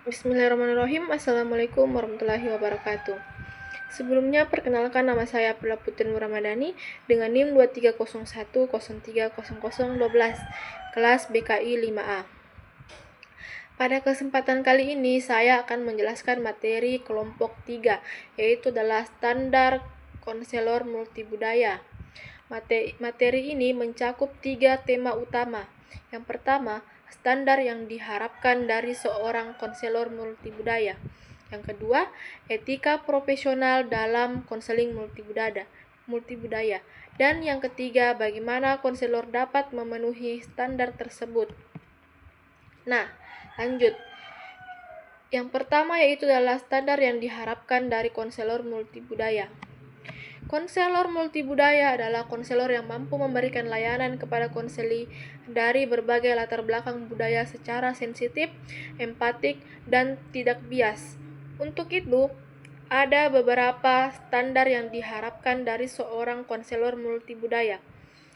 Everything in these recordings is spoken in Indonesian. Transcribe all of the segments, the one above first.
Bismillahirrahmanirrahim. Assalamualaikum warahmatullahi wabarakatuh. Sebelumnya, perkenalkan, nama saya Abdullah Putri Ramadhani dengan NIM 2301030012, kelas BKI 5A. Pada kesempatan kali ini, saya akan menjelaskan materi kelompok 3, yaitu adalah standar konselor multibudaya. Materi ini mencakup 3 tema utama. Yang pertama, standar yang diharapkan dari seorang konselor multibudaya. Yang kedua, etika profesional dalam konseling multibudaya. Dan yang ketiga, bagaimana konselor dapat memenuhi standar tersebut. Nah, lanjut. Yang pertama yaitu adalah standar yang diharapkan dari konselor multibudaya. Konselor multibudaya adalah konselor yang mampu memberikan layanan kepada konseli dari berbagai latar belakang budaya secara sensitif, empatik, dan tidak bias. Untuk itu, ada beberapa standar yang diharapkan dari seorang konselor multibudaya.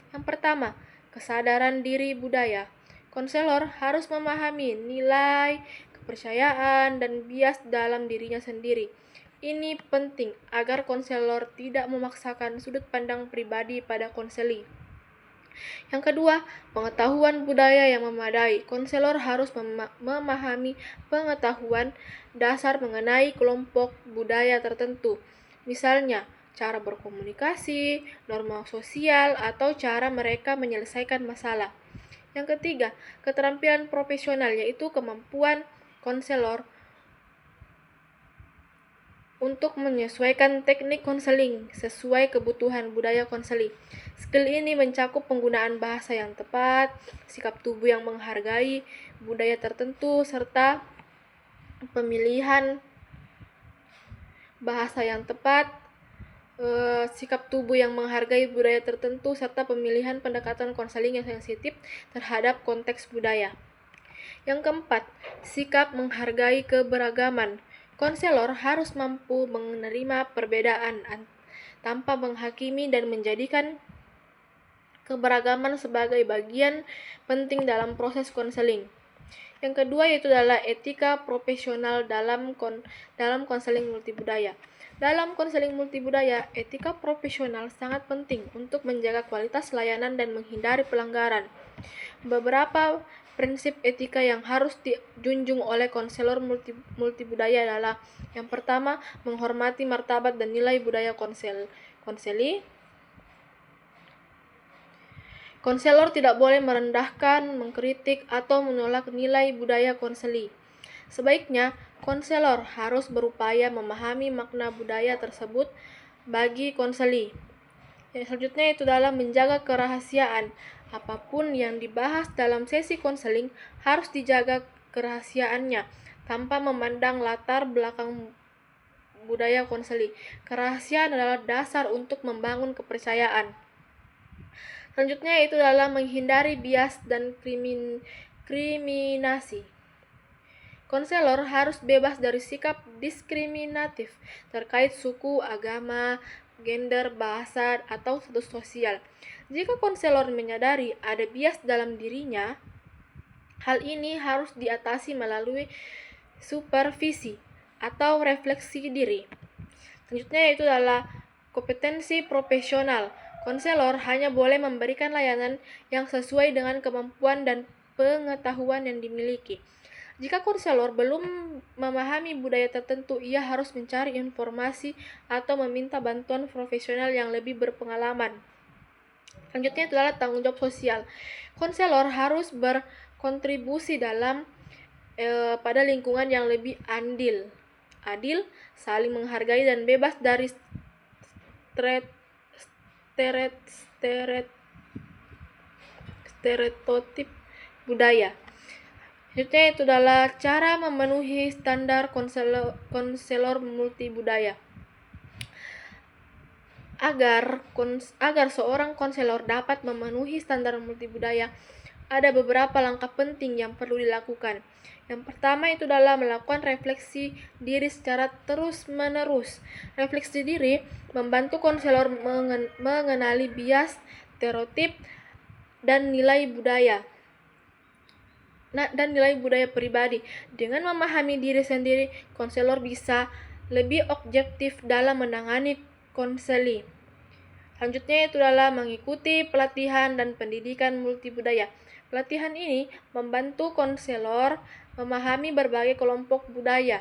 Yang pertama, kesadaran diri budaya. Konselor harus memahami nilai, kepercayaan, dan bias dalam dirinya sendiri. Ini penting agar konselor tidak memaksakan sudut pandang pribadi pada konseli. Yang kedua, pengetahuan budaya yang memadai. Konselor harus memahami pengetahuan dasar mengenai kelompok budaya tertentu. Misalnya, cara berkomunikasi, norma sosial, atau cara mereka menyelesaikan masalah. Yang ketiga, keterampilan profesional, yaitu kemampuan konselor untuk menyesuaikan teknik konseling sesuai kebutuhan budaya konseling. Skill ini mencakup penggunaan bahasa yang tepat, sikap tubuh yang menghargai budaya tertentu, serta pemilihan bahasa yang tepat, sikap tubuh yang menghargai budaya tertentu, serta pemilihan pendekatan konseling yang sensitif terhadap konteks budaya. Yang keempat, sikap menghargai keberagaman. Konselor harus mampu menerima perbedaan tanpa menghakimi dan menjadikan keberagaman sebagai bagian penting dalam proses konseling. Yang kedua yaitu adalah etika profesional dalam konseling multibudaya. Dalam konseling multibudaya, etika profesional sangat penting untuk menjaga kualitas layanan dan menghindari pelanggaran. Beberapa prinsip etika yang harus dijunjung oleh konselor multibudaya adalah: yang pertama, menghormati martabat dan nilai budaya konseli. Konselor tidak boleh merendahkan, mengkritik, atau menolak nilai budaya konseli. Sebaiknya, konselor harus berupaya memahami makna budaya tersebut bagi konseli. Yang selanjutnya itu adalah menjaga kerahasiaan. Apapun yang dibahas dalam sesi konseling harus dijaga kerahasiaannya tanpa memandang latar belakang budaya konseli. Kerahasiaan adalah dasar untuk membangun kepercayaan. Selanjutnya itu adalah menghindari bias dan kriminasi. Konselor harus bebas dari sikap diskriminatif terkait suku, agama, gender, bahasa, atau status sosial. Jika konselor menyadari ada bias dalam dirinya, hal ini harus diatasi melalui supervisi atau refleksi diri. Selanjutnya yaitu adalah kompetensi profesional. Konselor hanya boleh memberikan layanan yang sesuai dengan kemampuan dan pengetahuan yang dimiliki. Jika konselor belum memahami budaya tertentu, ia harus mencari informasi atau meminta bantuan profesional yang lebih berpengalaman. Selanjutnya itu adalah tanggung jawab sosial. Konselor harus berkontribusi pada lingkungan yang lebih adil, saling menghargai, dan bebas dari stereotip budaya. Selanjutnya itu adalah cara memenuhi standar konselor multibudaya. Agar seorang konselor dapat memenuhi standar multibudaya, ada beberapa langkah penting yang perlu dilakukan. Yang pertama itu adalah melakukan refleksi diri secara terus-menerus. Refleksi diri membantu konselor mengenali bias, stereotip, dan nilai budaya. dan nilai budaya pribadi. Dengan memahami diri sendiri, konselor bisa lebih objektif dalam menangani konseling. Selanjutnya itu adalah mengikuti pelatihan dan pendidikan multibudaya. Pelatihan ini membantu konselor memahami berbagai kelompok budaya,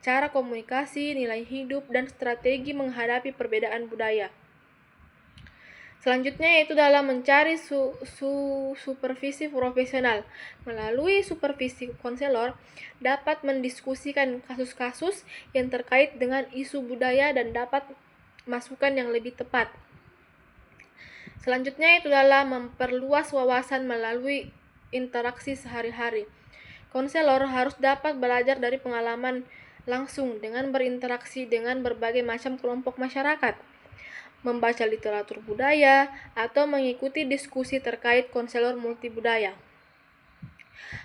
cara komunikasi, nilai hidup, dan strategi menghadapi perbedaan budaya. Selanjutnya yaitu dalam mencari supervisi profesional. Melalui supervisi, konselor dapat mendiskusikan kasus-kasus yang terkait dengan isu budaya dan dapat masukan yang lebih tepat. Selanjutnya itu adalah memperluas wawasan melalui interaksi sehari-hari. Konselor harus dapat belajar dari pengalaman langsung dengan berinteraksi dengan berbagai macam kelompok masyarakat, membaca literatur budaya, atau mengikuti diskusi terkait konselor multibudaya.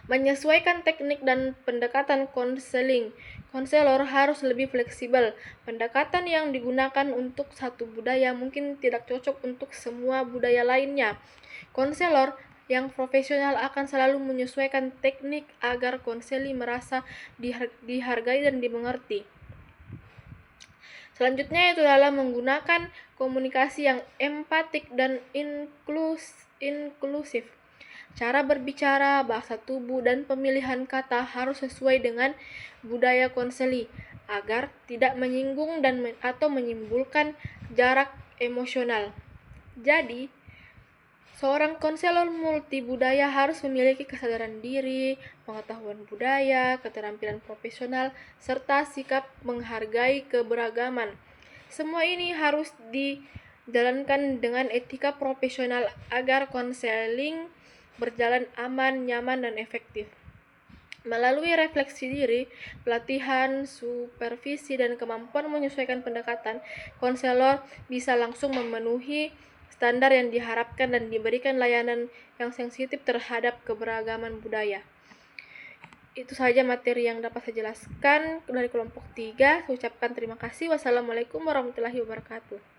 Menyesuaikan teknik dan pendekatan konseling. Konselor harus lebih fleksibel. Pendekatan yang digunakan untuk satu budaya mungkin tidak cocok untuk semua budaya lainnya. Konselor yang profesional akan selalu menyesuaikan teknik agar konseli merasa dihargai dan dimengerti. Selanjutnya itu adalah menggunakan komunikasi yang empatik dan inklusif. Cara berbicara, bahasa tubuh, dan pemilihan kata harus sesuai dengan budaya konseli agar tidak menyinggung atau menimbulkan jarak emosional. Jadi, seorang konselor multibudaya harus memiliki kesadaran diri, pengetahuan budaya, keterampilan profesional, serta sikap menghargai keberagaman. Semua ini harus dijalankan dengan etika profesional agar konseling berjalan aman, nyaman, dan efektif. Melalui refleksi diri, pelatihan, supervisi, dan kemampuan menyesuaikan pendekatan, konselor bisa langsung memenuhi standar yang diharapkan dan diberikan layanan yang sensitif terhadap keberagaman budaya. Itu saja materi yang dapat saya jelaskan dari kelompok 3. Saya ucapkan terima kasih. Wassalamualaikum warahmatullahi wabarakatuh.